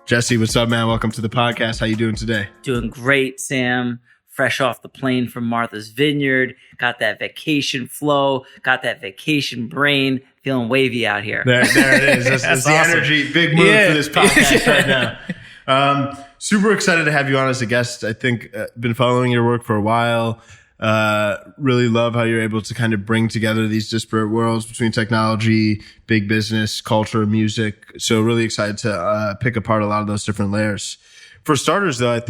Jesse, what's up, man? Welcome to the podcast. How you doing today? Doing great, Sam. Fresh off the plane from Martha's Vineyard. Got that vacation flow. Got that vacation brain. Feeling wavy out here. There it is. That's the awesome energy. Big move for this podcast right now. Super excited to have you on as a guest. I think been following your work for a while. Really love how you're able to kind of bring together these disparate worlds between technology, big business, culture, music. So really excited to pick apart a lot of those different layers. For starters, though,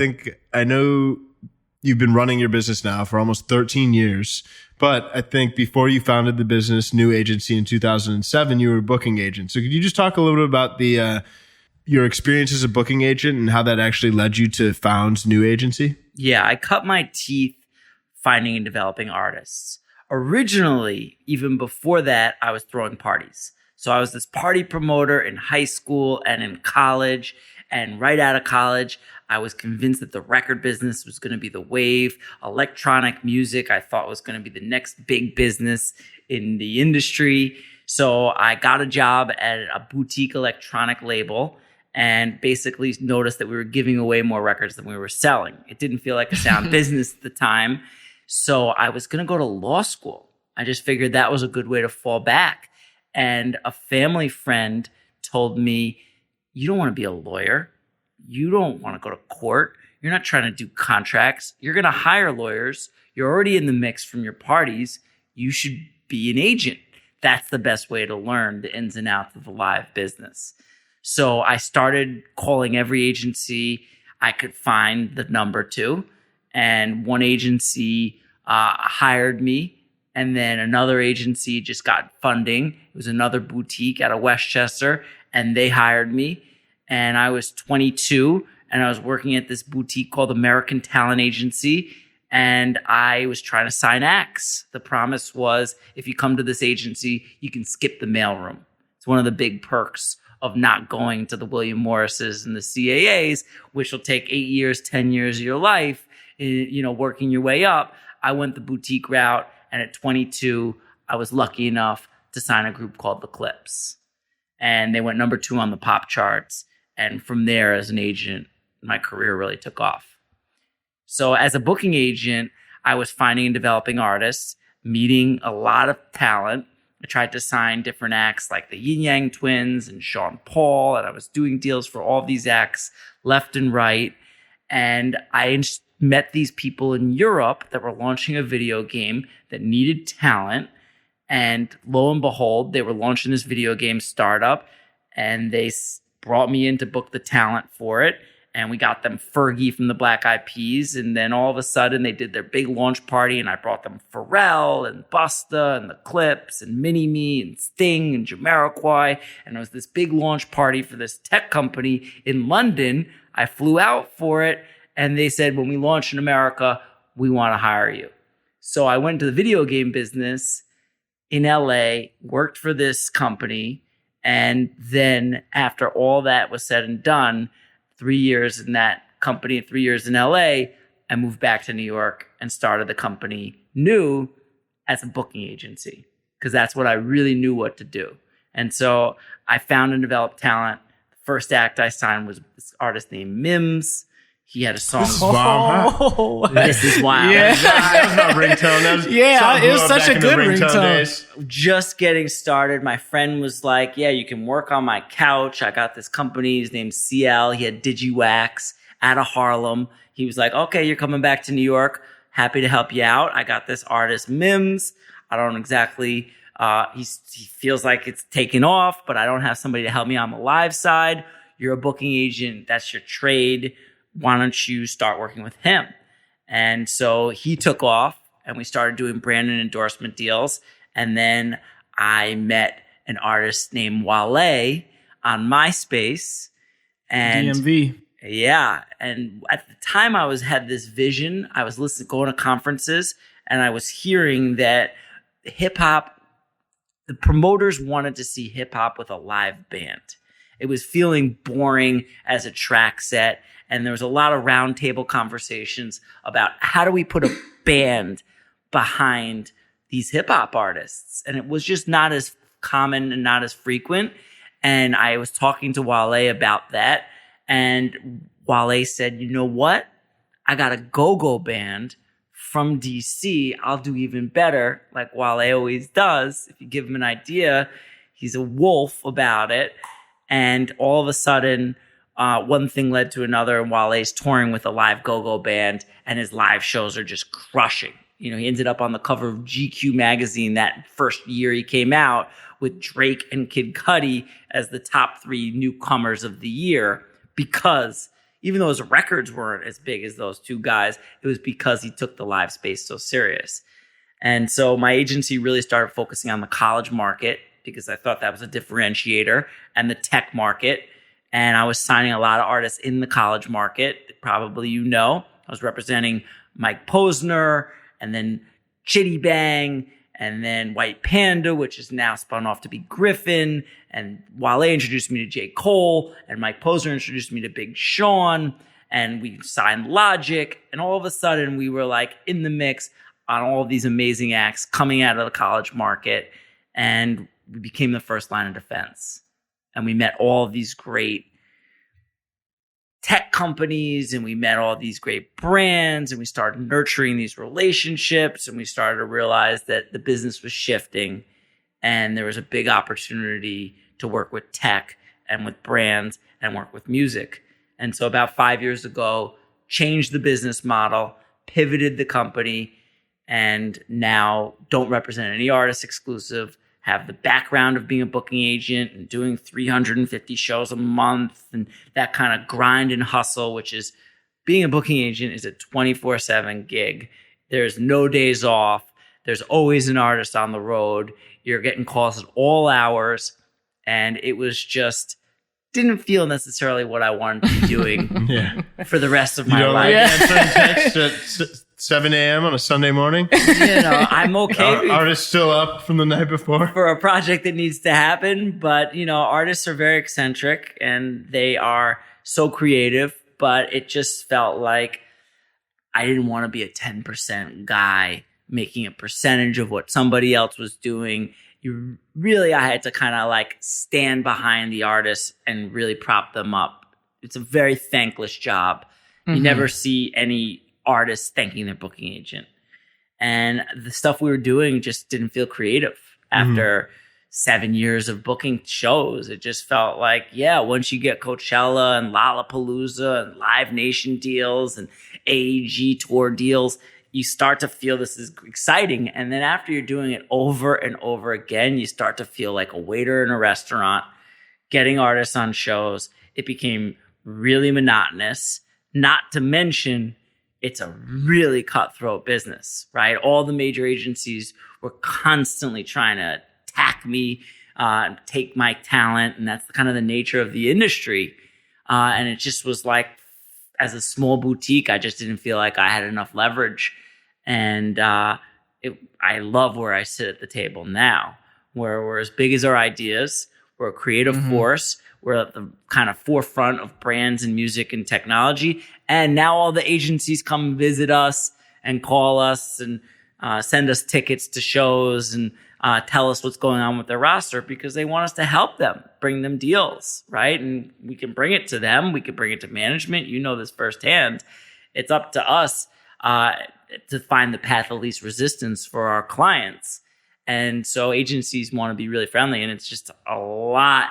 I know you've been running your business now for almost 13 years. But I think before you founded the business, Nue Agency in 2007, you were a booking agent. So could you just talk a little bit about your experience as a booking agent and how that actually led you to found Nue Agency? Yeah, I cut my teeth finding and developing artists. Originally, even before that, I was throwing parties. So I was this party promoter in high school and in college. And right out of college, I was convinced that the record business was going to be the wave. Electronic music, I thought, was going to be the next big business in the industry. So I got a job at a boutique electronic label and basically noticed that we were giving away more records than we were selling. It didn't feel like a sound business at the time. So I was going to go to law school. I just figured that was a good way to fall back. And a family friend told me, you don't want to be a lawyer. You don't want to go to court. You're not trying to do contracts. You're going to hire lawyers. You're already in the mix from your parties. You should be an agent. That's the best way to learn the ins and outs of the live business. So I started calling every agency I could find the number to. And one agency hired me. And then another agency just got funding. It was another boutique out of Westchester. And they hired me. And I was 22 and I was working at this boutique called American Talent Agency. And I was trying to sign acts. The promise was, if you come to this agency, you can skip the mailroom. It's one of the big perks of not going to the William Morrises and the CAAs, which will take 8 years, 10 years of your life, working your way up. I went the boutique route. And at 22, I was lucky enough to sign a group called The Clips. And they went number 2 on the pop charts. And from there, as an agent, my career really took off. So as a booking agent, I was finding and developing artists, meeting a lot of talent. I tried to sign different acts like the Yin Yang Twins and Sean Paul, and I was doing deals for all these acts left and right. And I met these people in Europe that were launching a video game that needed talent. And lo and behold, they were launching this video game startup, and they brought me in to book the talent for it. And we got them Fergie from the Black Eyed Peas. And then all of a sudden they did their big launch party, and I brought them Pharrell and Busta and the Clips and Mini-Me and Sting and Jamiroquai. And it was this big launch party for this tech company in London. I flew out for it, and they said, when we launch in America, we want to hire you. So I went to the video game business in LA, worked for this company. And then after all that was said and done, 3 years in that company, 3 years in LA, I moved back to New York and started the company Nue as a booking agency, because that's what I really knew what to do. And so I found and developed talent. The first act I signed was this artist named Mims. He had a song. This is wild, huh? This is wild. Yeah. That was my ringtone. It was such a good ringtone. Just getting started. My friend was like, yeah, you can work on my couch. I got this company. His name's CL. He had DigiWax out of Harlem. He was like, okay, you're coming back to New York. Happy to help you out. I got this artist, Mims. I don't exactly, he feels like it's taken off, but I don't have somebody to help me on the live side. You're a booking agent. That's your trade. Why don't you start working with him? And so he took off, and we started doing brand and endorsement deals. And then I met an artist named Wale on MySpace. And DMV. Yeah. And at the time I had this vision. I was going to conferences, and I was hearing that hip hop, the promoters wanted to see hip hop with a live band. It was feeling boring as a track set. And there was a lot of roundtable conversations about how do we put a band behind these hip hop artists. And it was just not as common and not as frequent. And I was talking to Wale about that. And Wale said, you know what? I got a go-go band from DC. I'll do even better, like Wale always does. If you give him an idea, he's a wolf about it. And all of a sudden, one thing led to another, and Wale's touring with a live go-go band, and his live shows are just crushing. You know, he ended up on the cover of GQ magazine that first year he came out with Drake and Kid Cudi as the top 3 newcomers of the year, because even though his records weren't as big as those 2 guys, it was because he took the live space so serious. And so my agency really started focusing on the college market because I thought that was a differentiator, and the tech market. And I was signing a lot of artists in the college market. Probably you know. I was representing Mike Posner, and then Chiddy Bang, and then White Panda, which is now spun off to be Griffin. And Wale introduced me to J.Cole, and Mike Posner introduced me to Big Sean, and we signed Logic. And all of a sudden, we were like in the mix on all of these amazing acts coming out of the college market. And we became the first line of defense. And we met all of these great tech companies, and we met all these great brands, and we started nurturing these relationships, and we started to realize that the business was shifting, and there was a big opportunity to work with tech and with brands and work with music. And so about 5 years ago, changed the business model, pivoted the company, and now don't represent any artist exclusive, have the background of being a booking agent and doing 350 shows a month and that kind of grind and hustle, which is being a booking agent is a 24/7 gig. There's no days off. There's always an artist on the road. You're getting calls at all hours. And it was just, didn't feel necessarily what I wanted to be doing for the rest of my life. Answering text at 7 a.m. on a Sunday morning. You know, I'm okay. Artists still up from the night before for a project that needs to happen. But, you know, artists are very eccentric and they are so creative. But it just felt like I didn't want to be a 10% guy making a percentage of what somebody else was doing. I had to kind of like stand behind the artists and really prop them up. It's a very thankless job. Mm-hmm. You never see any artists thanking their booking agent. And the stuff we were doing just didn't feel creative after 7 years of booking shows. It just felt like, once you get Coachella and Lollapalooza and Live Nation deals and AEG tour deals, you start to feel this is exciting. And then after you're doing it over and over again, you start to feel like a waiter in a restaurant, getting artists on shows. It became really monotonous, not to mention it's a really cutthroat business, right? All the major agencies were constantly trying to attack me, take my talent. And that's kind of the nature of the industry. And it just was like, as a small boutique, I just didn't feel like I had enough leverage. And I love where I sit at the table now, where we're as big as our ideas. We're a creative force. We're at the kind of forefront of brands and music and technology. And now all the agencies come visit us and call us and send us tickets to shows and tell us what's going on with their roster because they want us to help them, bring them deals, right? And we can bring it to them. We can bring it to management. You know this firsthand. It's up to us to find the path of least resistance for our clients. And so agencies want to be really friendly, and it's just a lot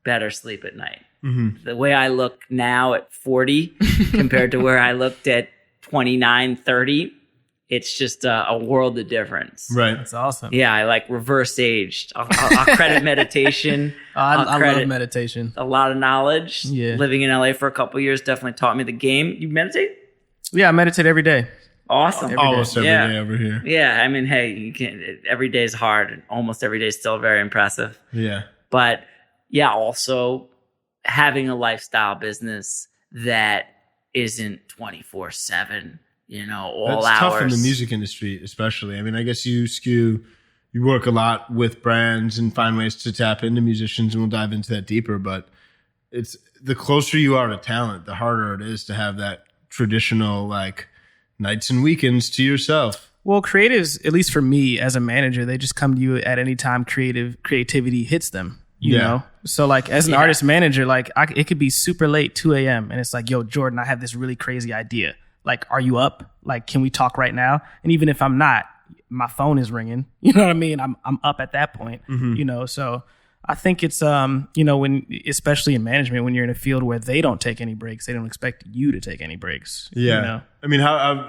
better sleep at night. Mm-hmm. The way I look now at 40 compared to where I looked at 29, 30, it's just a world of difference. Right. That's awesome. Yeah, I like reverse aged. I'll credit meditation. I love meditation. A lot of knowledge. Yeah. Living in LA for a couple of years definitely taught me the game. You meditate? Yeah, I meditate every day. Awesome. Almost every day over here. Yeah, I mean, hey, you can't. Every day is hard, and almost every day is still very impressive. Yeah. But yeah, also having a lifestyle business that isn't 24/7. You know, all That's hours. Tough in the music industry, especially. I mean, I guess you work a lot with brands and find ways to tap into musicians, and we'll dive into that deeper. But it's the closer you are to talent, the harder it is to have that traditional like nights and weekends to yourself. Well, creatives, at least for me as a manager, they just come to you at any time creativity hits them. you know? So like as an artist manager, like it could be super late, 2 a.m. and it's like, yo, Jordan, I have this really crazy idea. Like, are you up? Like, can we talk right now? And even if I'm not, my phone is ringing. You know what I mean? I'm up at that point, you know? So I think it's, you know, when, especially in management, when you're in a field where they don't take any breaks, they don't expect you to take any breaks. Yeah. You know?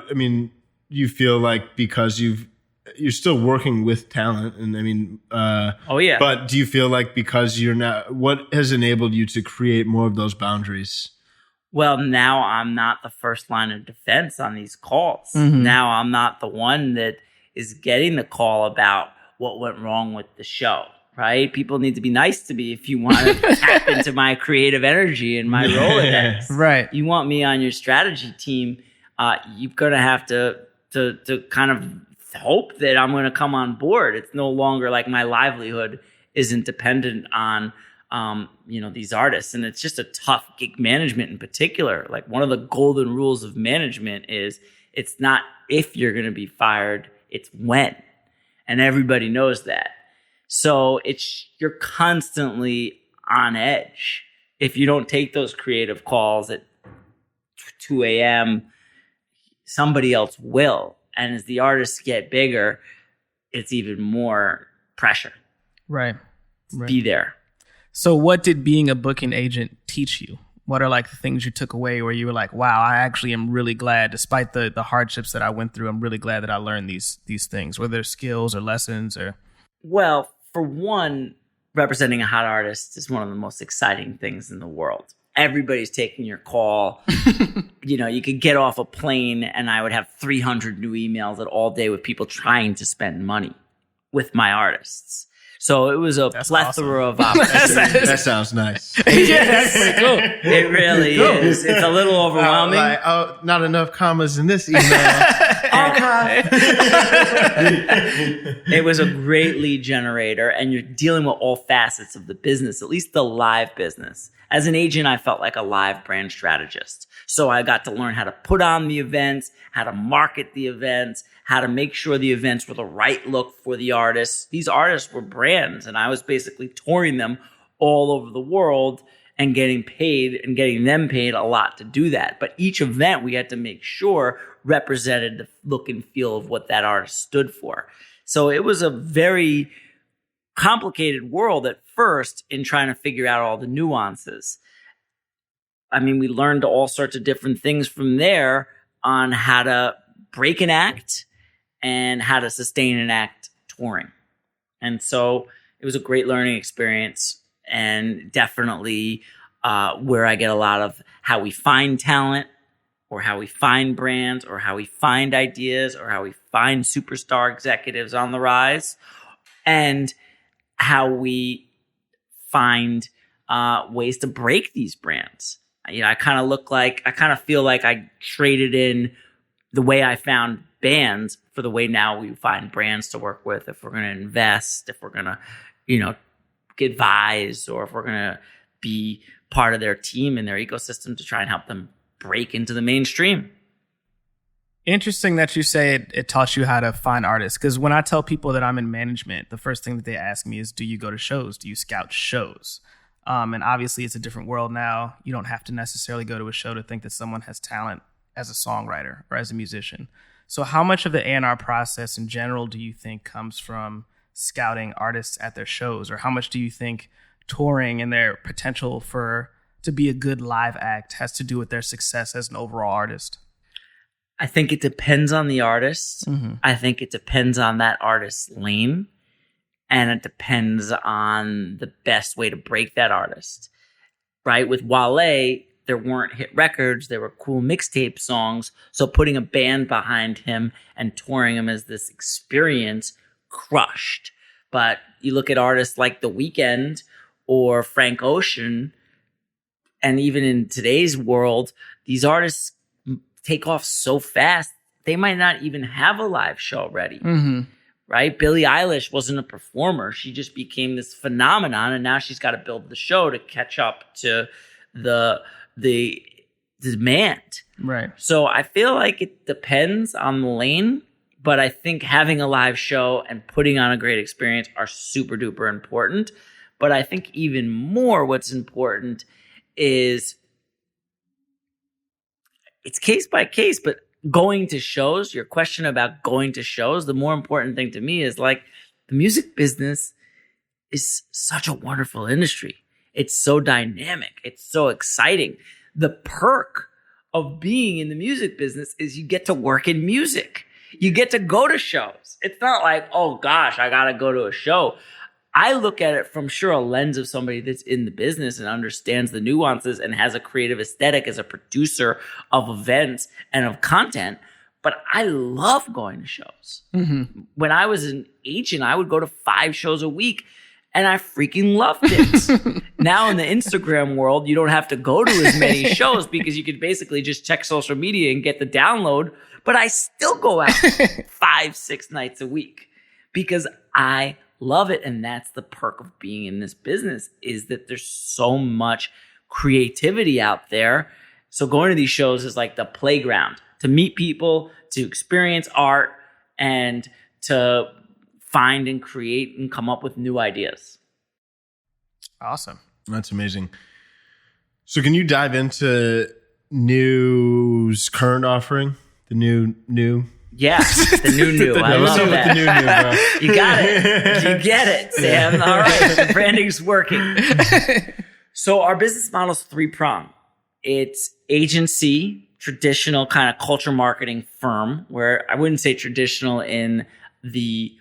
I mean, you feel like because you're still working with talent, and I mean, but do you feel like because you're not, what has enabled you to create more of those boundaries? Well, now I'm not the first line of defense on these calls. Now I'm not the one that is getting the call about what went wrong with the show, right? People need to be nice to me if you want to tap into my creative energy and my Rolodex. Right. You want me on your strategy team, you're going to have to kind of hope that I'm going to come on board. It's no longer like my livelihood isn't dependent on you know, these artists. And it's just a tough gig management in particular. Like one of the golden rules of management is it's not if you're going to be fired, it's when. And everybody knows that. So you're constantly on edge. If you don't take those creative calls at 2 a.m., somebody else will. And as the artists get bigger, it's even more pressure. Right. Be there. So what did being a booking agent teach you? What are like the things you took away where you were like, wow, I actually am really glad, despite the hardships that I went through, I'm really glad that I learned these things, whether they're skills or lessons or... Well, for one, representing a hot artist is one of the most exciting things in the world. Everybody's taking your call. You know, you could get off a plane and I would have 300 new emails all day with people trying to spend money with my artists. So it was a plethora of opportunities. That sounds nice. That's pretty cool. It really is. It's a little overwhelming. Not enough commas in this email. It was a great lead generator, and you're dealing with all facets of the business, at least the live business. As an agent, I felt like a live brand strategist. So I got to learn how to put on the events, how to market the events, how to make sure the events were the right look for the artists. These artists were brands, and I was basically touring them all over the world and getting paid and getting them paid a lot to do that. But each event we had to make sure represented the look and feel of what that artist stood for. So it was a very complicated world at first in trying to figure out all the nuances. I mean, we learned all sorts of different things from there on how to break an act and how to sustain an act touring. And so it was a great learning experience, and definitely where I get a lot of how we find talent or how we find brands or how we find ideas or how we find superstar executives on the rise, and how we find ways to break these brands. You know, I kind of feel like I traded in the way I found bands for the way now we find brands to work with. If we're going to invest, if we're going to, you know, advise, or if we're going to be part of their team and their ecosystem to try and help them break into the mainstream. Interesting that you say it taught you how to find artists, because when I tell people that I'm in management, the first thing that they ask me is, do you go to shows? Do you scout shows? And obviously it's a different world now. You don't have to necessarily go to a show to think that someone has talent as a songwriter or as a musician. So how much of the A&R process in general do you think comes from scouting artists at their shows? Or how much do you think touring and their potential to be a good live act has to do with their success as an overall artist? I think it depends on the artist. Mm-hmm. I think it depends on that artist's lane. And it depends on the best way to break that artist. Right? With Wale, there weren't hit records. There were cool mixtape songs. So putting a band behind him and touring him as this experience crushed. But you look at artists like The Weeknd or Frank Ocean, and even in today's world, these artists take off so fast, they might not even have a live show ready. Mm-hmm. Right? Billie Eilish wasn't a performer. She just became this phenomenon, and now she's got to build the show to catch up to the demand. Right. So I feel like it depends on the lane, but I think having a live show and putting on a great experience are super duper important. But I think even more what's important is it's case by case, but going to shows, your question about going to shows, the more important thing to me is like the music business is such a wonderful industry. It's so dynamic. It's so exciting. The perk of being in the music business is you get to work in music. You get to go to shows. It's not like, oh gosh, I got to go to a show. I look at it from a lens of somebody that's in the business and understands the nuances and has a creative aesthetic as a producer of events and of content. But I love going to shows. Mm-hmm. When I was an agent, I would go to 5 shows a week and I freaking loved it. Now in the Instagram world, you don't have to go to as many shows because you could basically just check social media and get the download. But I still go out 5-6 nights a week because I love it. And that's the perk of being in this business, is that there's so much creativity out there. So going to these shows is like the playground to meet people, to experience art, and to find and create and come up with new ideas. Awesome. That's amazing. So can you dive into Nue's current offering? The new? Yeah, the new. I love that. The new, bro. You got it. You get it, Sam. All right, the branding's working. So our business model is 3-pronged. It's agency, traditional kind of culture marketing firm, where I wouldn't say traditional in the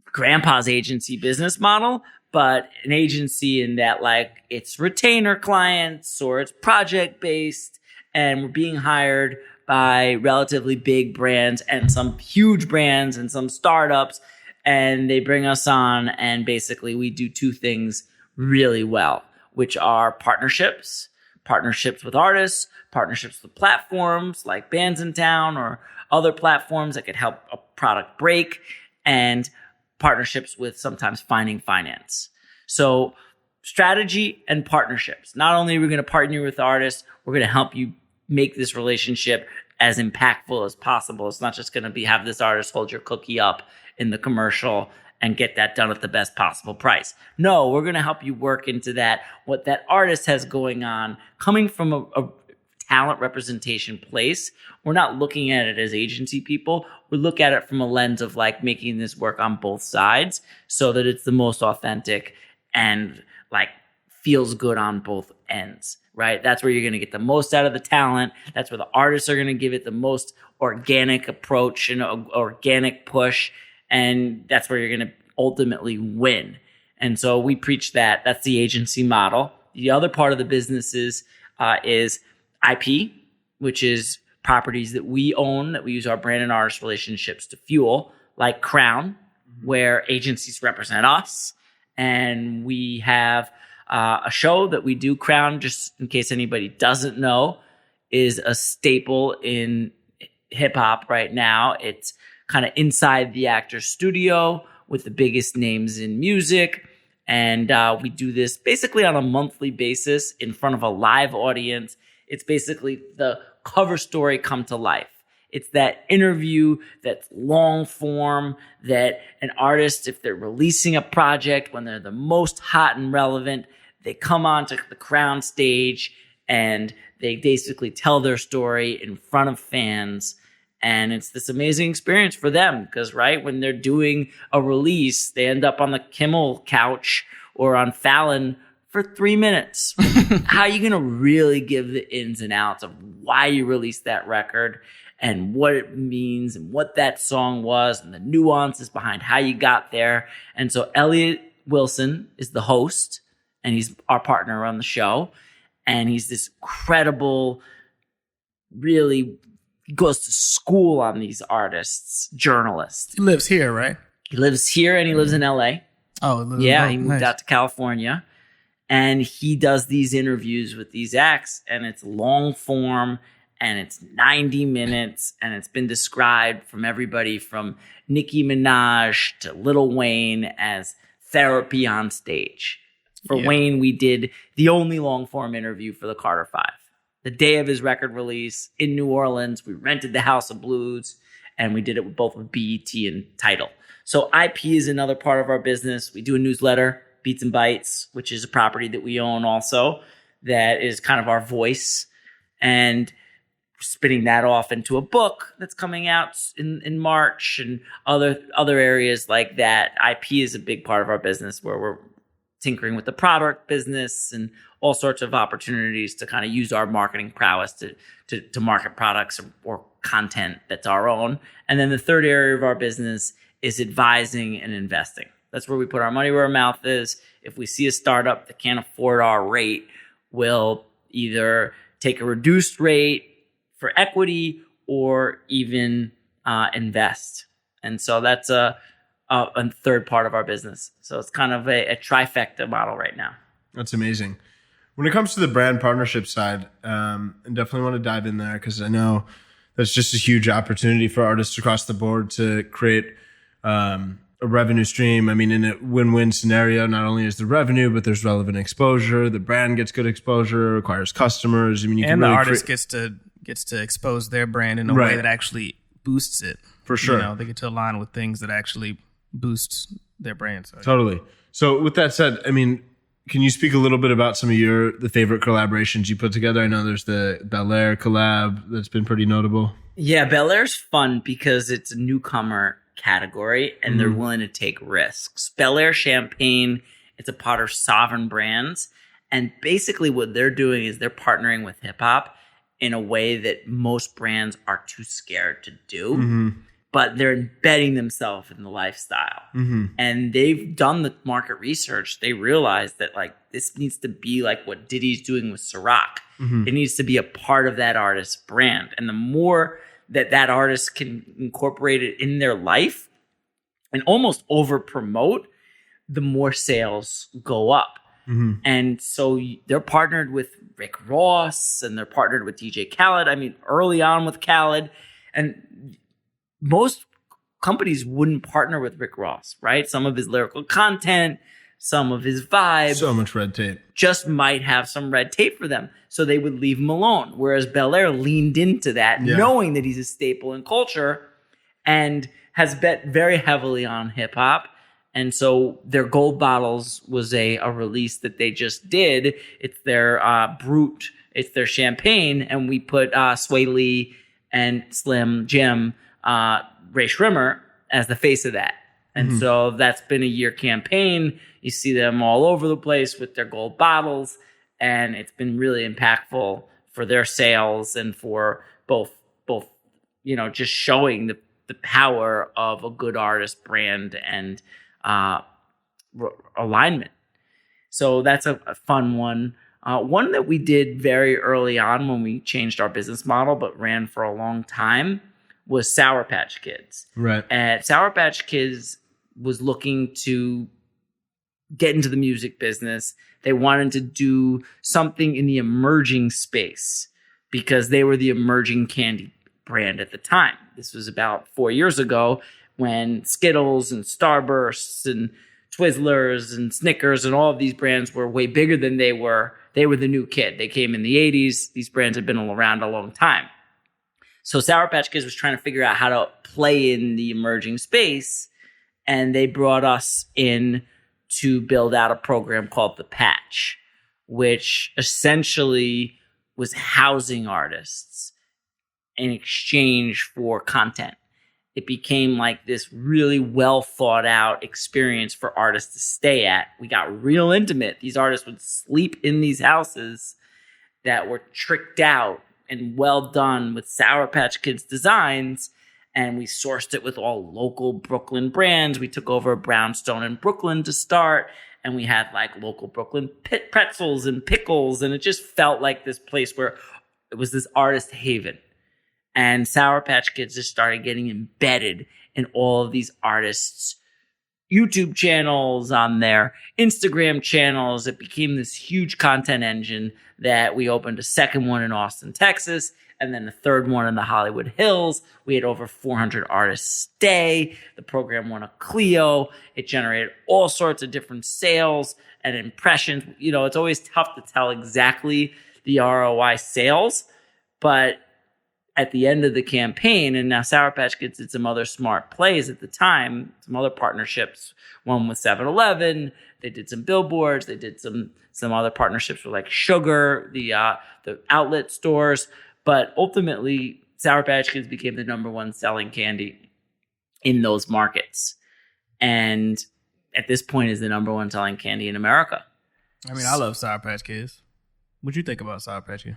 grandpa's agency business model, but an agency in that like it's retainer clients or it's project based, and we're being hired by relatively big brands and some huge brands and some startups, and they bring us on, and basically we do 2 things really well, which are partnerships with artists, partnerships with platforms like Bands in Town or other platforms that could help a product break, and partnerships with sometimes finding finance. So strategy and partnerships. Not only are we going to partner with artists, we're going to help you make this relationship as impactful as possible. It's not just going to be have this artist hold your cookie up in the commercial and get that done at the best possible price. No, we're going to help you work into that, what that artist has going on, coming from a talent representation place. We're not looking at it as agency people. We look at it from a lens of like making this work on both sides so that it's the most authentic and like feels good on both ends, right? That's where you're going to get the most out of the talent. That's where the artists are going to give it the most organic approach and organic push. And that's where you're going to ultimately win. And so we preach that. That's the agency model. The other part of the business is IP, which is properties that we own, that we use our brand and artist relationships to fuel, like Crown, where agencies represent us. And we have a show that we do. Crown, just in case anybody doesn't know, is a staple in hip hop right now. It's kind of inside the actor's studio with the biggest names in music. And we do this basically on a monthly basis in front of a live audience. It's basically the cover story come to life. It's that interview that's long form, that an artist, if they're releasing a project, when they're the most hot and relevant, they come onto the Crown stage and they basically tell their story in front of fans. And it's this amazing experience for them because, right, when they're doing a release, they end up on the Kimmel couch or on Fallon for 3 minutes. How are you going to really give the ins and outs of why you released that record and what it means and what that song was and the nuances behind how you got there? And so Elliot Wilson is the host, and he's our partner on the show. And he's this credible, really goes to school on these artists, journalist. He lives here, right? He lives here and he lives in LA. Oh, he moved out to California. And he does these interviews with these acts, and it's long form, and it's 90 minutes, and it's been described from everybody from Nicki Minaj to Lil Wayne as therapy on stage. For Wayne, we did the only long form interview for the Carter 5. The day of his record release in New Orleans, we rented the House of Blues, and we did it with both with BET and Tidal. So IP is another part of our business. We do a newsletter, Beats and Bytes, which is a property that we own also, that is kind of our voice, and spinning that off into a book that's coming out in March, and other areas like that. IP is a big part of our business, where we're tinkering with the product business and all sorts of opportunities to kind of use our marketing prowess to market products or content that's our own. And then the third area of our business is advising and investing. That's where we put our money where our mouth is. If we see a startup that can't afford our rate, we'll either take a reduced rate for equity or even invest. And so that's a third part of our business. So it's kind of a trifecta model right now. That's amazing. When it comes to the brand partnership side, and definitely want to dive in there because I know that's just a huge opportunity for artists across the board to create a revenue stream. I mean, in a win-win scenario, not only is the revenue, but there's relevant exposure. The brand gets good exposure, acquires customers. I mean, and the artist gets to expose their brand in a way that actually boosts it. For sure. You know, they get to align with things that actually boost their brand. So, totally. So with that said, I mean, can you speak a little bit about some of the favorite collaborations you put together? I know there's the Bel Air collab that's been pretty notable. Yeah, Bel Air's fun because it's a newcomer category and they're willing to take risks. Bel Air Champagne, it's a part of Sovereign Brands. And basically what they're doing is they're partnering with hip hop in a way that most brands are too scared to do. But they're embedding themselves in the lifestyle. And they've done the market research. They realize that like this needs to be like what Diddy's doing with Ciroc. It needs to be a part of that artist's brand. And the more that artist can incorporate it in their life and almost over promote, the more sales go up. And so they're partnered with Rick Ross and they're partnered with DJ Khaled. I mean, early on with Khaled, and most companies wouldn't partner with Rick Ross, right? Some of his lyrical content, some of his vibe. So much red tape. Just might have some red tape for them. So they would leave him alone. Whereas Bel Air leaned into that, knowing that he's a staple in culture and has bet very heavily on hip hop. And so their Gold Bottles was a release that they just did. It's their Brut, it's their champagne. And we put Sway Lee and Slim Jim, Ray Shrimmer as the face of that. And so that's been a year campaign. You see them all over the place with their gold bottles, and it's been really impactful for their sales and for both, you know, just showing the power of a good artist brand and alignment. So that's a fun one. One that we did very early on when we changed our business model, but ran for a long time, was Sour Patch Kids. Right. And Sour Patch Kids was looking to get into the music business. They wanted to do something in the emerging space because they were the emerging candy brand at the time. This was about 4 years ago when Skittles and Starbursts and Twizzlers and Snickers and all of these brands were way bigger than they were. They were the new kid. They came in the 80s. These brands had been around a long time. So Sour Patch Kids was trying to figure out how to play in the emerging space, and they brought us in to build out a program called The Patch, which essentially was housing artists in exchange for content. It became like this really well thought out experience for artists to stay at. We got real intimate. These artists would sleep in these houses that were tricked out and well done with Sour Patch Kids designs. And we sourced it with all local Brooklyn brands. We took over Brownstone in Brooklyn to start. And we had like local Brooklyn pretzels and pickles. And it just felt like this place where it was this artist haven. And Sour Patch Kids just started getting embedded in all of these artists' YouTube channels, on their Instagram channels. It became this huge content engine that we opened a second one in Austin, Texas, and then the third one in the Hollywood Hills. We had over 400 artists stay. The program won a Clio. It generated all sorts of different sales and impressions. You know, it's always tough to tell exactly the ROI sales, but at the end of the campaign, and now Sour Patch Kids did some other smart plays at the time, some other partnerships, one with 7-Eleven, They did some billboards. They did some other partnerships with like Sugar, the outlet stores. But ultimately, Sour Patch Kids became the number one selling candy in those markets. And at this point is the number one selling candy in America. I mean, I love Sour Patch Kids. What'd you think about Sour Patch Kids?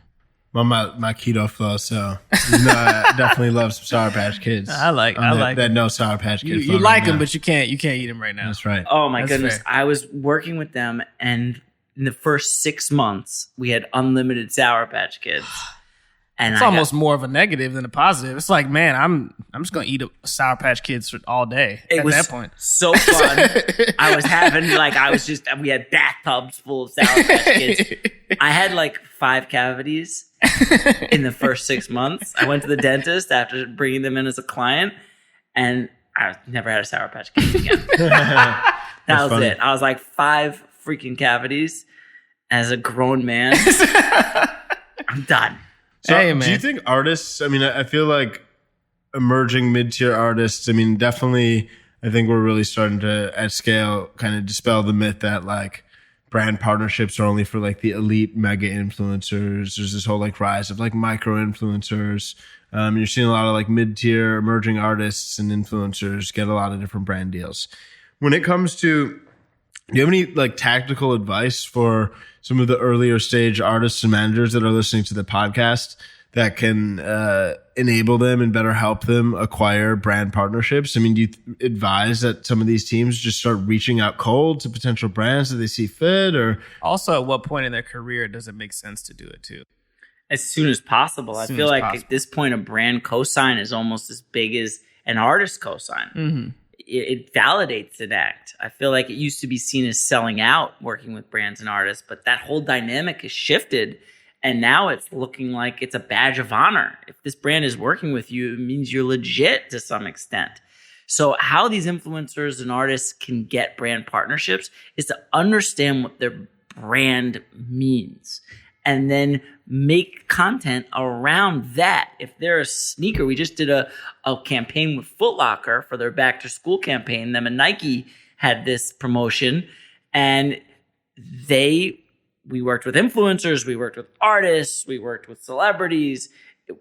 Well, my keto flow, so I definitely love some Sour Patch Kids. I like that no Sour Patch Kids. You like them, but you can't eat them right now. That's right. Oh my That's goodness. fair. I was working with them, and in the first 6 months, we had unlimited Sour Patch Kids. And It's almost more of a negative than a positive. It's like, man, I'm just gonna eat a Sour Patch Kids all day. At that point, so fun. We had bathtubs full of Sour Patch Kids. I had like 5 cavities in the first 6 months. I went to the dentist after bringing them in as a client, and I never had a Sour Patch Kid again. That was funny. It. I was like 5 freaking cavities as a grown man. I'm done. So, hey, man. Do you think artists, I mean, I feel like emerging mid-tier artists, I mean, definitely, I think we're really starting to, at scale, kind of dispel the myth that like brand partnerships are only for like the elite mega influencers. There's this whole like rise of like micro influencers. You're seeing a lot of like mid-tier emerging artists and influencers get a lot of different brand deals. When it comes to, do you have any like tactical advice for some of the earlier stage artists and managers that are listening to the podcast that can enable them and better help them acquire brand partnerships? I mean, do you advise that some of these teams just start reaching out cold to potential brands that they see fit? Or also, at what point in their career does it make sense to do it too? As soon as possible. I feel like at this point, a brand cosign is almost as big as an artist cosign. Mm-hmm. It validates an act. I feel like it used to be seen as selling out working with brands and artists, but that whole dynamic has shifted. And now it's looking like it's a badge of honor. If this brand is working with you, it means you're legit to some extent. So how these influencers and artists can get brand partnerships is to understand what their brand means and then make content around that. If they're a sneaker, we just did a campaign with Foot Locker for their back to school campaign. Them and Nike had this promotion, and we worked with influencers, we worked with artists, we worked with celebrities,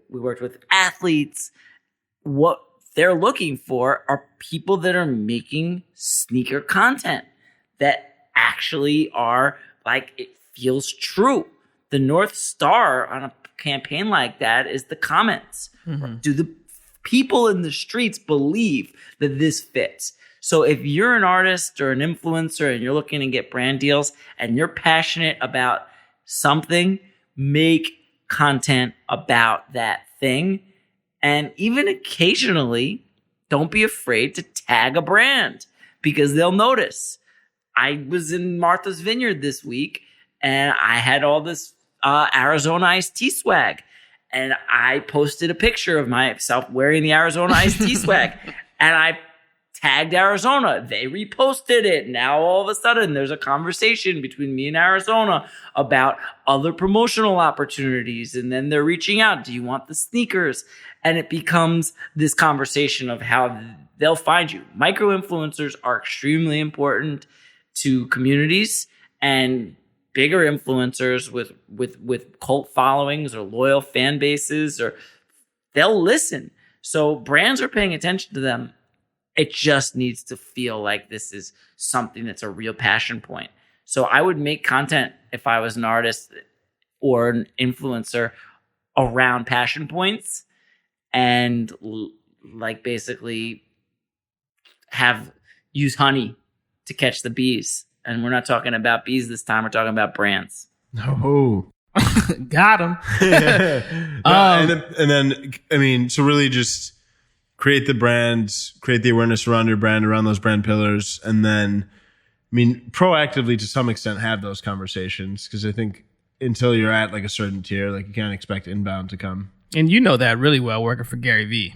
we worked with athletes. What they're looking for are people that are making sneaker content that actually are like, it feels true. The North Star on a campaign like that is the comments. Mm-hmm. Do the people in the streets believe that this fits? So if you're an artist or an influencer and you're looking to get brand deals and you're passionate about something, make content about that thing. And even occasionally, don't be afraid to tag a brand because they'll notice. I was in Martha's Vineyard this week and I had all this Arizona iced tea swag. And I posted a picture of myself wearing the Arizona iced tea swag. And I tagged Arizona. They reposted it. Now all of a sudden there's a conversation between me and Arizona about other promotional opportunities. And then they're reaching out. Do you want the sneakers? And it becomes this conversation of how they'll find you. Micro influencers are extremely important to communities, and bigger influencers with cult followings or loyal fan bases, or they'll listen. So brands are paying attention to them. It just needs to feel like this is something that's a real passion point. So I would make content if I was an artist or an influencer around passion points, and like basically use honey to catch the bees. And we're not talking about bees this time. We're talking about brands. Oh, got him. And then, I mean, so really just create the brand, create the awareness around your brand, around those brand pillars. And then, I mean, proactively to some extent have those conversations. Because I think until you're at like a certain tier, like you can't expect inbound to come. And you know that really well working for Gary Vee.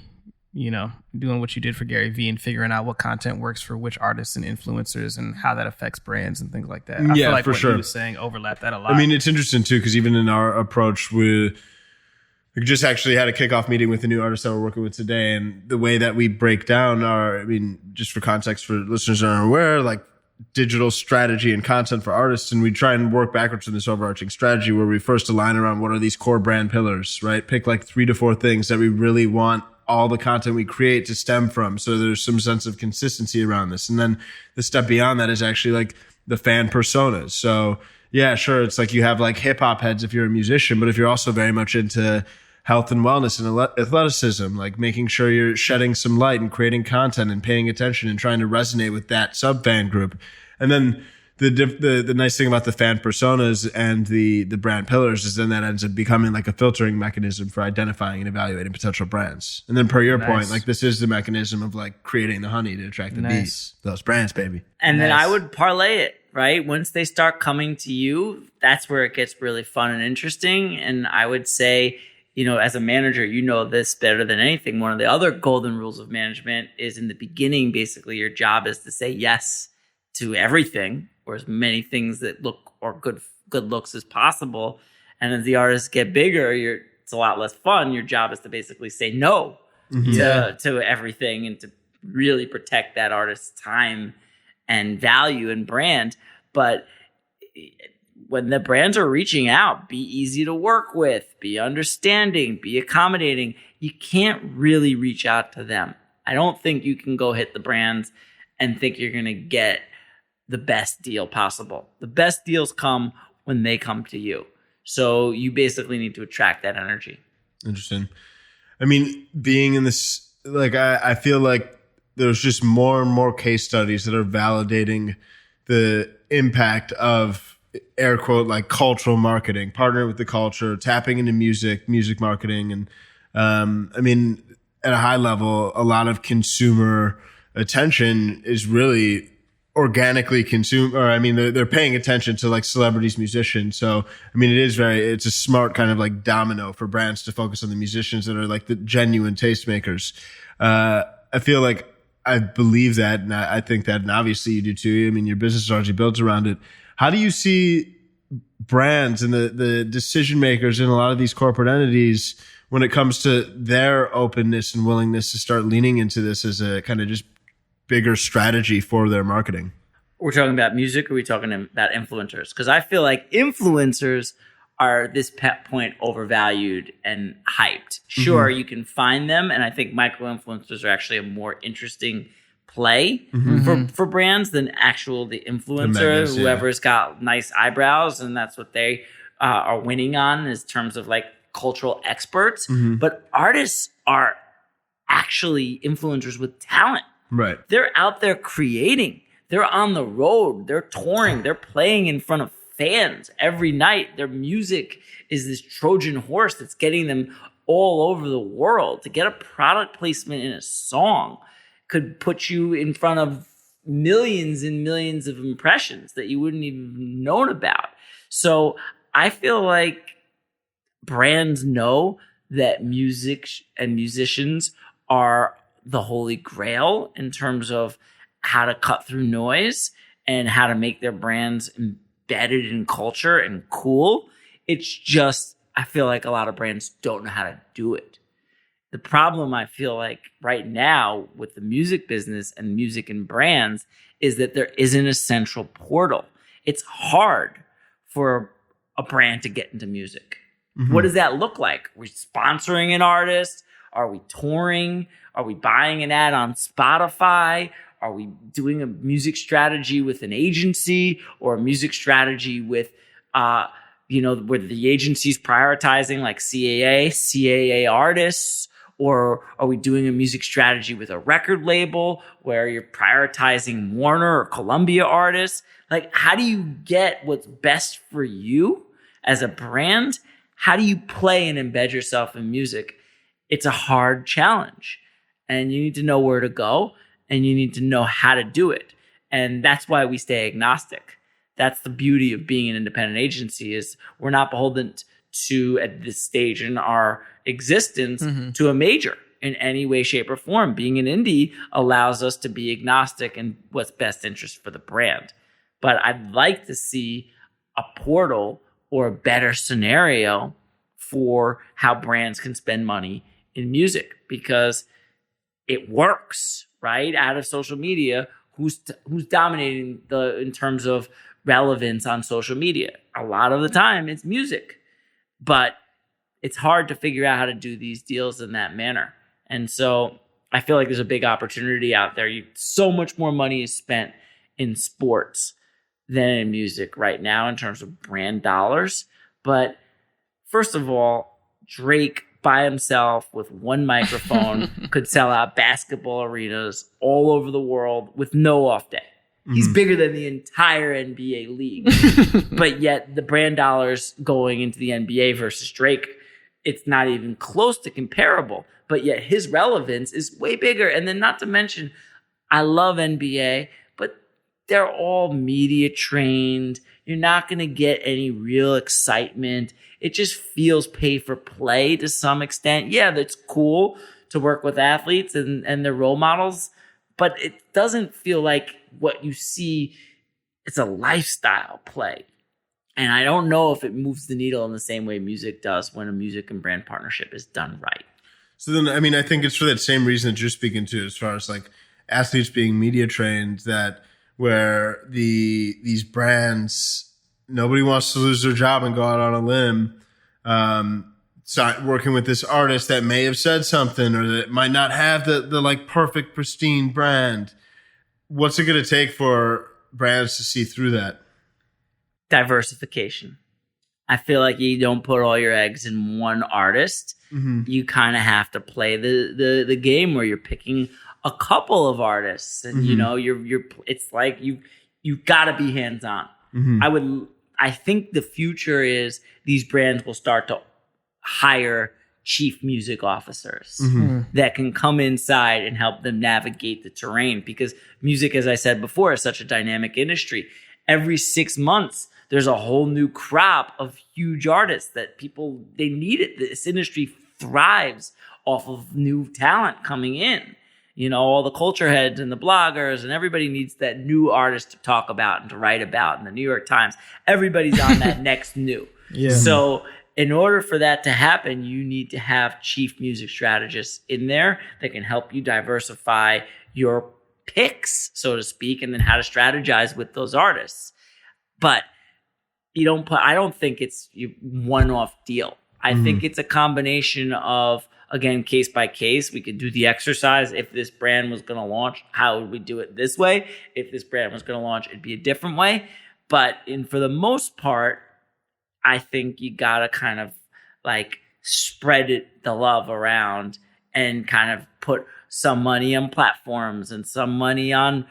You know, doing what you did for Gary Vee and figuring out what content works for which artists and influencers and how that affects brands and things like that. I feel like for what sure. you were saying overlap that a lot. I mean, it's interesting too, because even in our approach, we just actually had a kickoff meeting with a new artist that we're working with today. And the way that we break down just for context for listeners that aren't aware, like digital strategy and content for artists, and we try and work backwards from this overarching strategy where we first align around what are these core brand pillars, right? Pick like 3 to 4 things that we really want all the content we create to stem from, so there's some sense of consistency around this. And then the step beyond that is actually like the fan personas. So yeah, sure, it's like you have like hip hop heads if you're a musician, but if you're also very much into health and wellness and athleticism, like making sure you're shedding some light and creating content and paying attention and trying to resonate with that sub fan group. And then the nice thing about the fan personas and the brand pillars is then that ends up becoming like a filtering mechanism for identifying and evaluating potential brands. And then per your point, like this is the mechanism of like creating the honey to attract the bees, those brands, baby. And then I would parlay it, right? Once they start coming to you, that's where it gets really fun and interesting. And I would say, you know, as a manager, you know this better than anything. One of the other golden rules of management is in the beginning, basically your job is to say yes to everything, or as many things that look or good looks as possible. And as the artists get bigger, it's a lot less fun. Your job is to basically say no to everything and to really protect that artist's time and value and brand. But when the brands are reaching out, be easy to work with, be understanding, be accommodating. You can't really reach out to them. I don't think you can go hit the brands and think you're going to get the best deal possible. The best deals come when they come to you. So you basically need to attract that energy. Interesting. I mean, being in this, like, I feel like there's just more and more case studies that are validating the impact of air quote, like cultural marketing, partnering with the culture, tapping into music marketing. And, I mean, at a high level, a lot of consumer attention is really organically consumed, or I mean, they're paying attention to like celebrities, musicians. So, I mean, it's a smart kind of like domino for brands to focus on the musicians that are like the genuine tastemakers. I feel like I believe that, and I think that, and obviously you do too. I mean, your business is largely built around it. How do you see brands and the decision makers in a lot of these corporate entities when it comes to their openness and willingness to start leaning into this as a kind of just bigger strategy for their marketing? We're talking about music, or are we talking about influencers? Because I feel like influencers are this point overvalued and hyped. Sure, you can find them, and I think micro-influencers are actually a more interesting play for brands than the influencer, whoever's got nice eyebrows, and that's what they are winning on in terms of like cultural experts. But artists are actually influencers with talent. Right. They're out there creating. They're on the road. They're touring. They're playing in front of fans every night. Their music is this Trojan horse that's getting them all over the world. To get a product placement in a song could put you in front of millions and millions of impressions that you wouldn't even have known about. So I feel like brands know that music and musicians are the holy grail in terms of how to cut through noise and how to make their brands embedded in culture and cool. It's just, I feel like a lot of brands don't know how to do it. The problem I feel like right now with the music business and music and brands is that there isn't a central portal. It's hard for a brand to get into music. What does that look like? Are we sponsoring an artist? Are we touring? Are we buying an ad on Spotify? Are we doing a music strategy with an agency, or a music strategy with, where the agency's prioritizing like CAA artists? Or are we doing a music strategy with a record label where you're prioritizing Warner or Columbia artists? Like, how do you get what's best for you as a brand? How do you play and embed yourself in music? It's a hard challenge, and you need to know where to go, and you need to know how to do it. And that's why we stay agnostic. That's the beauty of being an independent agency, is we're not beholden to, at this stage in our existence, to a major in any way, shape, or form. Being an indie allows us to be agnostic in what's best interest for the brand. But I'd like to see a portal or a better scenario for how brands can spend money in music, because it works, right? Out of social media, who's dominating in terms of relevance on social media. A lot of the time it's music, but it's hard to figure out how to do these deals in that manner. And so I feel like there's a big opportunity out there. So much more money is spent in sports than in music right now in terms of brand dollars. But first of all, Drake by himself with one microphone could sell out basketball arenas all over the world with no off day. He's bigger than the entire NBA league. But yet the brand dollars going into the NBA versus Drake, it's not even close to comparable. But yet his relevance is way bigger. And then not to mention, I love NBA, but they're all media trained. You're not going to get any real excitement. It just feels pay for play to some extent. Yeah, that's cool to work with athletes and their role models, but it doesn't feel like what you see. It's a lifestyle play. And I don't know if it moves the needle in the same way music does when a music and brand partnership is done right. So then, I mean, I think it's for that same reason that you're speaking to, as far as like athletes being media trained, that where these brands, nobody wants to lose their job and go out on a limb, working with this artist that may have said something or that might not have the like perfect pristine brand. What's it going to take for brands to see through that? Diversification. I feel like you don't put all your eggs in one artist. You kind of have to play the game where you're picking a couple of artists, and you know it's like you've got to be hands on. I think the future is these brands will start to hire chief music officers that can come inside and help them navigate the terrain, because music, as I said before, is such a dynamic industry. Every 6 months, there's a whole new crop of huge artists that they need it. This industry thrives off of new talent coming in. You know, all the culture heads and the bloggers and everybody needs that new artist to talk about and to write about in the New York Times. Everybody's on that next new. Yeah. So in order for that to happen, you need to have chief music strategists in there that can help you diversify your picks, so to speak, and then how to strategize with those artists. But I don't think it's a one-off deal. I think it's a combination of, again, case by case. We could do the exercise. If this brand was going to launch, how would we do it this way? If this brand was going to launch, it'd be a different way. But for the most part, I think you got to kind of like spread the love around and kind of put some money on platforms and some money on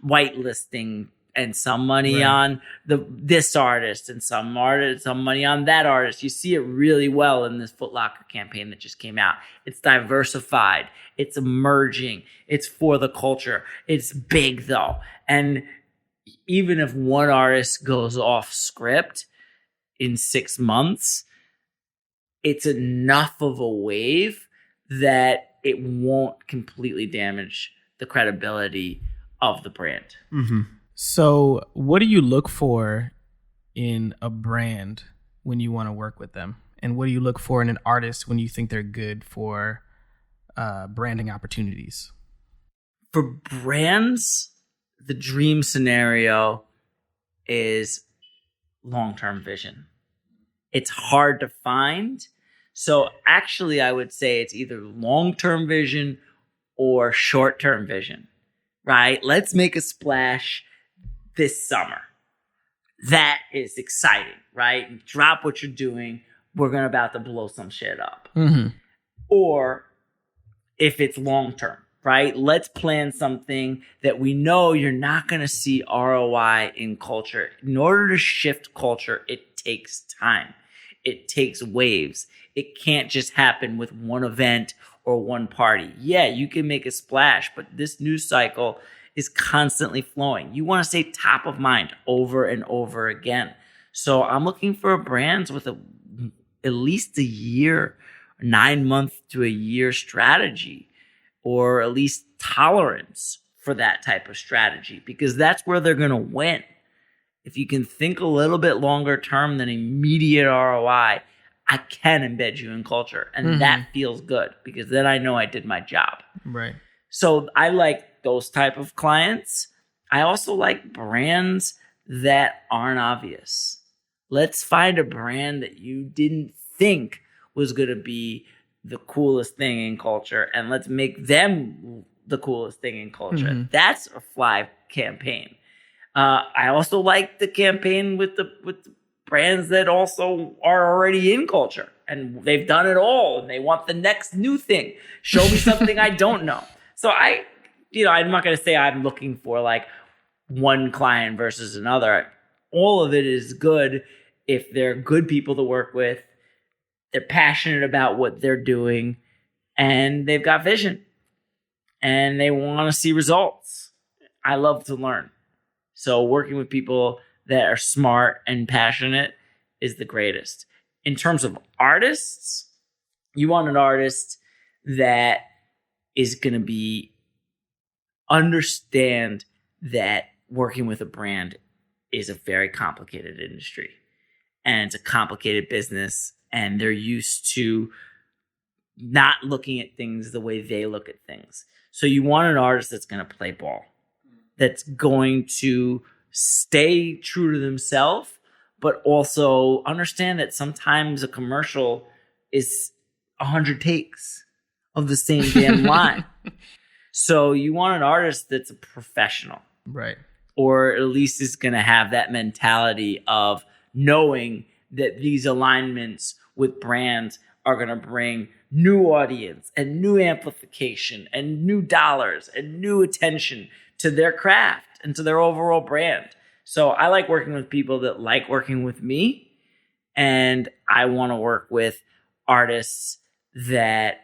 whitelisting and some money on this artist and some money on that artist. You see it really well in this Foot Locker campaign that just came out. It's diversified. It's emerging. It's for the culture. It's big though. And even if one artist goes off script in 6 months, it's enough of a wave that it won't completely damage the credibility of the brand. So what do you look for in a brand when you want to work with them? And what do you look for in an artist when you think they're good for branding opportunities? For brands, the dream scenario is long-term vision. It's hard to find. So actually, I would say it's either long-term vision or short-term vision, right? Let's make a splash this summer. That is exciting, right? Drop what you're doing. We're about to blow some shit up. Or if it's long-term, right? Let's plan something that we know you're not going to see ROI in culture. In order to shift culture, it takes time. It takes waves. It can't just happen with one event or one party. Yeah, you can make a splash, but this news cycle is constantly flowing. You want to stay top of mind over and over again. So I'm looking for brands with at least a year, 9 month to a year strategy, or at least tolerance for that type of strategy, because that's where they're going to win. If you can think a little bit longer term than immediate ROI, I can embed you in culture. And that feels good, because then I know I did my job. Right. So I like those type of clients. I also like brands that aren't obvious. Let's find a brand that you didn't think was going to be the coolest thing in culture, and let's make them the coolest thing in culture. Mm-hmm. That's a fly campaign. I also like the campaign with the brands that also are already in culture and they've done it all and they want the next new thing. Show me something I don't know. So I'm not going to say I'm looking for like one client versus another. All of it is good if they're good people to work with, they're passionate about what they're doing, and they've got vision and they want to see results. I love to learn. So working with people that are smart and passionate is the greatest. In terms of artists, you want an artist that is going to understand that working with a brand is a very complicated industry and it's a complicated business, and they're used to not looking at things the way they look at things. So you want an artist that's going to play ball, that's going to stay true to themselves, but also understand that sometimes a commercial is 100 takes of the same damn line. So you want an artist that's a professional. Right. Or at least is going to have that mentality of knowing that these alignments with brands are going to bring new audience and new amplification and new dollars and new attention to their craft and to their overall brand. So I like working with people that like working with me, and I want to work with artists that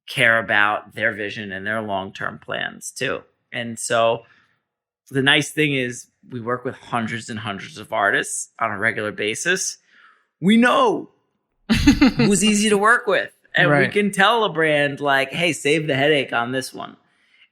care about their vision and their long-term plans too. And so the nice thing is we work with hundreds and hundreds of artists on a regular basis. We know who's easy to work with, and we can tell a brand like, hey, save the headache on this one.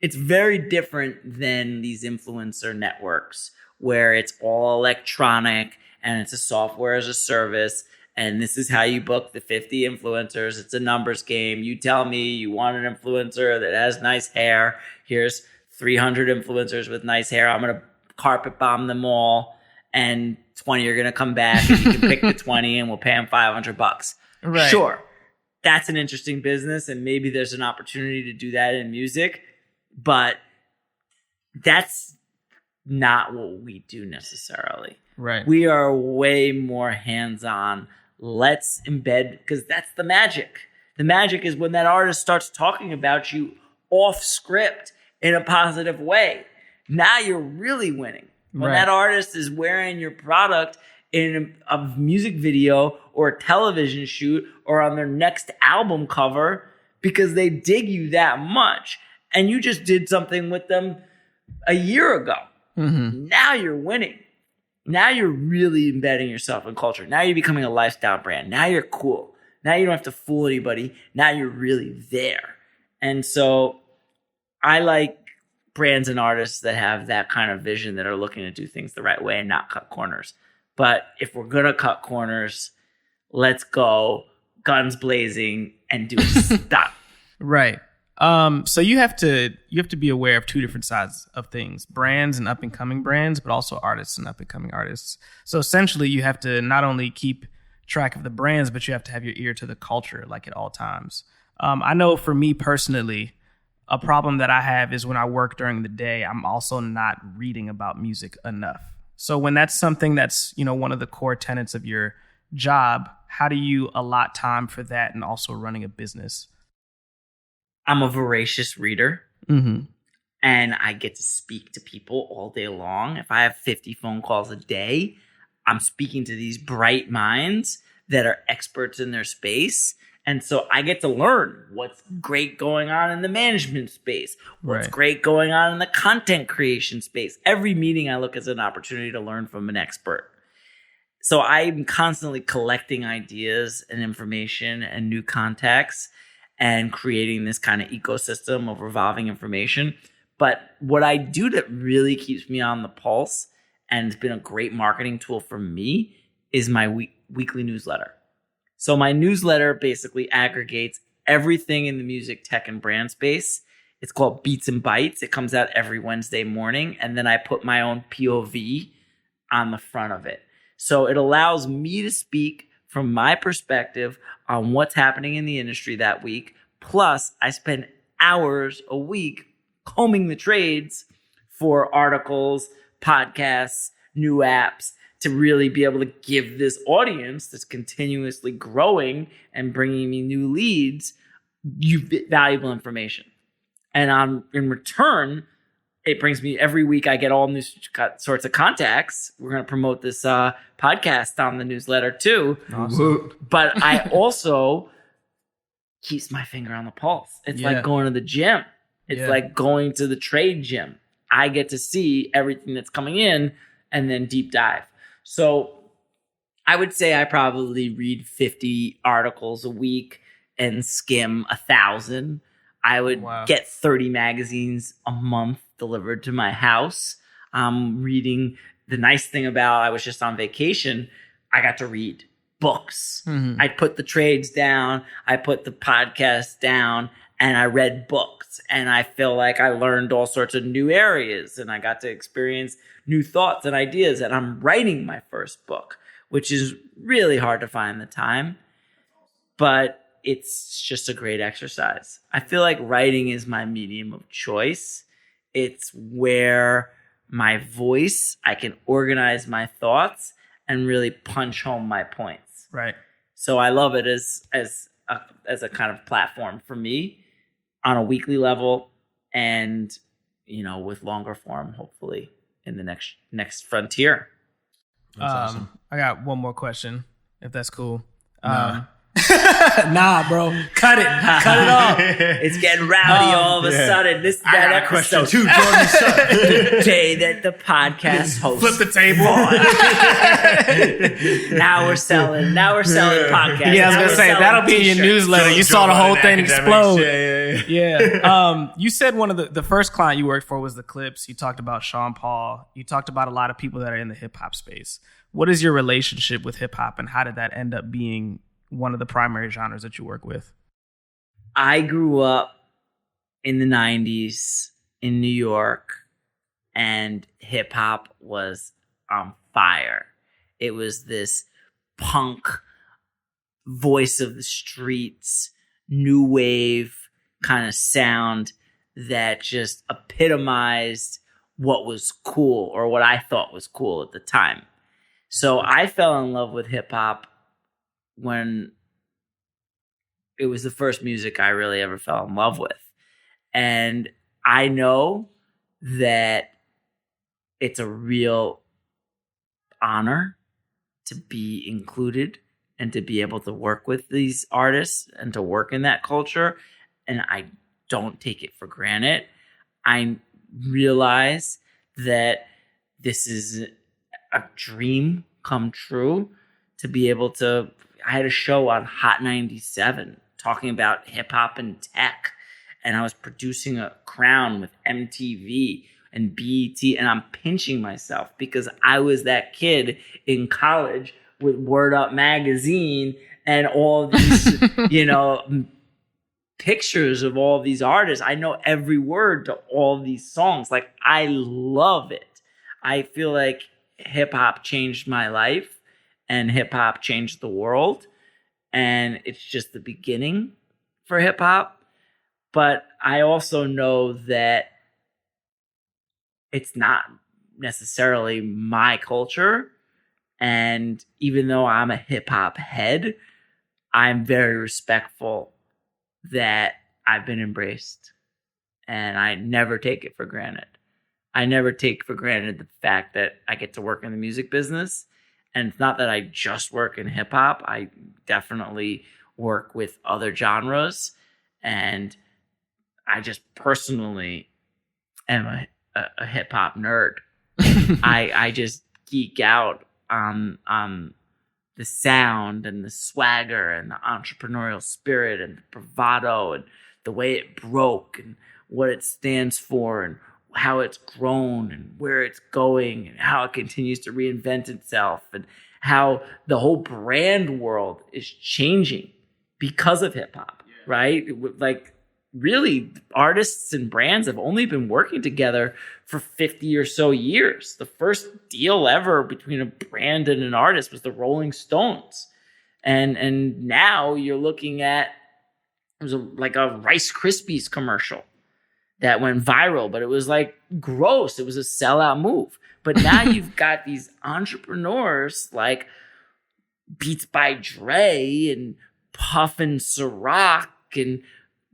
It's very different than these influencer networks where it's all electronic and it's a software as a service. And this is how you book the 50 influencers. It's a numbers game. You tell me you want an influencer that has nice hair. Here's 300 influencers with nice hair. I'm going to carpet bomb them all. And 20 are going to come back and you can pick the 20 and we'll pay them $500. Right. Sure. That's an interesting business. And maybe there's an opportunity to do that in music, but that's not what we do necessarily. Right. We are way more hands-on. Let's embed, because that's the magic. The magic is when that artist starts talking about you off script in a positive way. Now you're really winning. When that artist is wearing your product in a music video or a television shoot or on their next album cover because they dig you that much and you just did something with them a year ago. Mm-hmm. Now you're winning. Now you're really embedding yourself in culture. Now you're becoming a lifestyle brand. Now you're cool. Now you don't have to fool anybody. Now you're really there. And so I like brands and artists that have that kind of vision, that are looking to do things the right way and not cut corners. But if we're going to cut corners, let's go guns blazing and do a stop. Right. So you have to be aware of two different sides of things: brands and up and coming brands, but also artists and up and coming artists. So essentially, you have to not only keep track of the brands, but you have to have your ear to the culture, like at all times. I know for me personally, a problem that I have is when I work during the day, I'm also not reading about music enough. So when that's something that's, one of the core tenets of your job, how do you allot time for that and also running a business? I'm a voracious reader, mm-hmm. and I get to speak to people all day long. If I have 50 phone calls a day, I'm speaking to these bright minds that are experts in their space. And so I get to learn what's great going on in the management space, what's great going on in the content creation space. Every meeting I look as an opportunity to learn from an expert. So I'm constantly collecting ideas and information and new contacts and creating this kind of ecosystem of revolving information. But what I do that really keeps me on the pulse, and it's been a great marketing tool for me, is my weekly newsletter. So my newsletter basically aggregates everything in the music, tech, and brand space. It's called Beats and Bites. It comes out every Wednesday morning. And then I put my own POV on the front of it. So it allows me to speak from my perspective on what's happening in the industry that week. Plus, I spend hours a week combing the trades for articles, podcasts, new apps, to really be able to give this audience that's continuously growing and bringing me new leads valuable information. And in return, it brings me every week. I get all new sorts of contacts. We're going to promote this podcast on the newsletter too. Awesome. But I also keeps my finger on the pulse. It's like going to the gym. It's like going to the trade gym. I get to see everything that's coming in and then deep dive. So I would say I probably read 50 articles a week and skim 1,000. I would get 30 magazines a month delivered to my house. Reading. The nice thing about, I was just on vacation, I got to read books. Mm-hmm. I put the trades down, I put the podcast down, and I read books. And I feel like I learned all sorts of new areas, and I got to experience new thoughts and ideas. And I'm writing my first book, which is really hard to find the time, but it's just a great exercise. I feel like writing is my medium of choice. It's where my voice, I can organize my thoughts and really punch home my points. Right. So I love it as a kind of platform for me on a weekly level, and with longer form, hopefully in the next frontier. That's awesome. I got one more question, if that's cool. Nah, bro. Cut it off. It's getting rowdy all of a sudden. This is I that got a episode. question too, Jordan. The day that the podcast host Flip the table. Now we're selling podcasts. Yeah, I was gonna say that'll be in your newsletter. You saw the whole thing explode. Yeah. You said one of the first client you worked for was the Clips. You talked about Sean Paul. You talked about a lot of people that are in the hip hop space. What is your relationship with hip hop, and how did that end up being one of the primary genres that you work with? I grew up in the 90s in New York, and hip hop was on fire. It was this punk voice of the streets, new wave kind of sound that just epitomized what was cool, or what I thought was cool at the time. So I fell in love with hip hop when it was the first music I really ever fell in love with. And I know that it's a real honor to be included and to be able to work with these artists and to work in that culture. And I don't take it for granted. I realize that this is a dream come true to be able to. I had a show on Hot 97 talking about hip hop and tech, and I was producing a crown with MTV and BET, and I'm pinching myself because I was that kid in college with Word Up magazine and all these, pictures of all these artists. I know every word to all these songs. Like, I love it. I feel like hip hop changed my life, and hip hop changed the world. And it's just the beginning for hip hop. But I also know that it's not necessarily my culture. And even though I'm a hip hop head, I'm very respectful that I've been embraced. And I never take it for granted. I never take for granted the fact that I get to work in the music business. And it's not that I just work in hip hop. I definitely work with other genres. And I just personally am a hip hop nerd. I just geek out on the sound and the swagger and the entrepreneurial spirit and the bravado and the way it broke and what it stands for and how it's grown and where it's going and how it continues to reinvent itself and how the whole brand world is changing because of hip hop, right? Like really artists and brands have only been working together for 50 or so years. The first deal ever between a brand and an artist was the Rolling Stones. And now you're looking at, it was like a Rice Krispies commercial that went viral, but it was like gross. It was a sellout move. But now you've got these entrepreneurs like Beats by Dre and Puff and Ciroc and,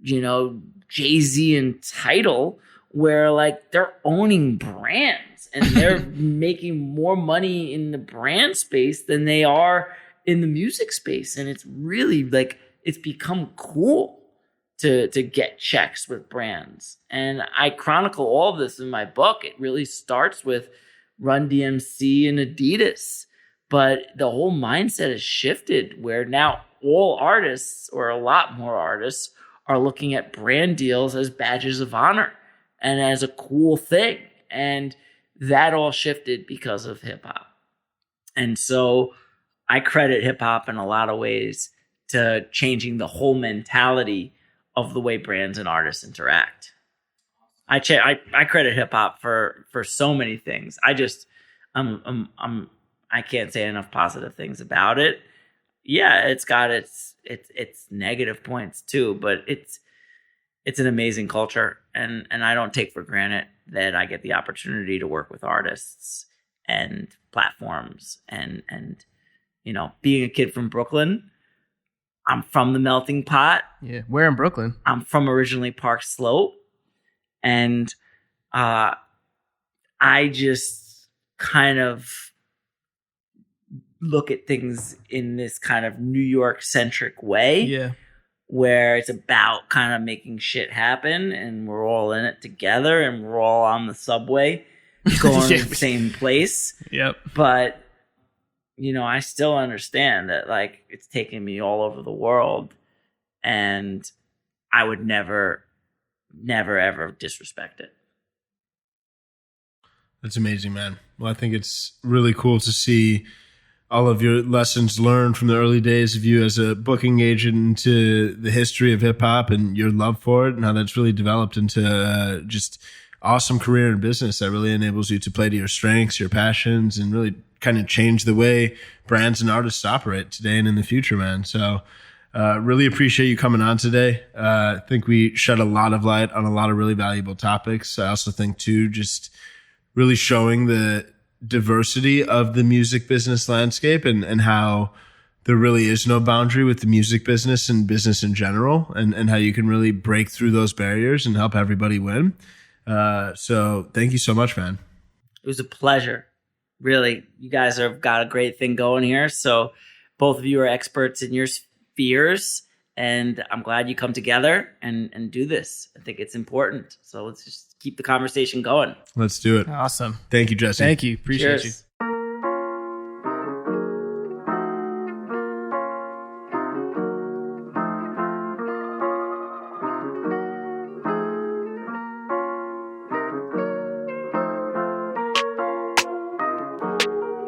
you know, Jay-Z and Tidal, where like they're owning brands and they're making more money in the brand space than they are in the music space. And it's really like, it's become cool to get checks with brands. And I chronicle all of this in my book. It really starts with Run DMC and Adidas. But the whole mindset has shifted where now all artists, or a lot more artists, are looking at brand deals as badges of honor and as a cool thing. And that all shifted because of hip hop. And so I credit hip hop in a lot of ways to changing the whole mentality of the way brands and artists interact. I credit hip hop for so many things. I can't say enough positive things about it. Yeah, it's got its negative points too, but it's an amazing culture, and I don't take for granted that I get the opportunity to work with artists and platforms and you know, being a kid from Brooklyn, I'm from the melting pot. Yeah, where in Brooklyn? I'm from originally Park Slope, and I just kind of look at things in this kind of New York centric way. Yeah. Where it's about kind of making shit happen and we're all in it together and we're all on the subway going to the same place. Yep. But, you know, I still understand that like it's taken me all over the world and I would never ever disrespect it. That's amazing, man. Well, I think it's really cool to see all of your lessons learned from the early days of you as a booking agent into the history of hip hop and your love for it and how that's really developed into just awesome career in business that really enables you to play to your strengths, your passions, and really kind of change the way brands and artists operate today and in the future, man. So really appreciate you coming on today. I think we shed a lot of light on a lot of really valuable topics. I also think too, just really showing the diversity of the music business landscape and how there really is no boundary with the music business and business in general and how you can really break through those barriers and help everybody win. So thank you so much, man. It was a pleasure. Really, you guys have got a great thing going here. So both of you are experts in your spheres and I'm glad you come together and do this. I think it's important. So let's just keep the conversation going. Let's do it. Awesome. Thank you, Jesse. Thank you. Appreciate Cheers. you.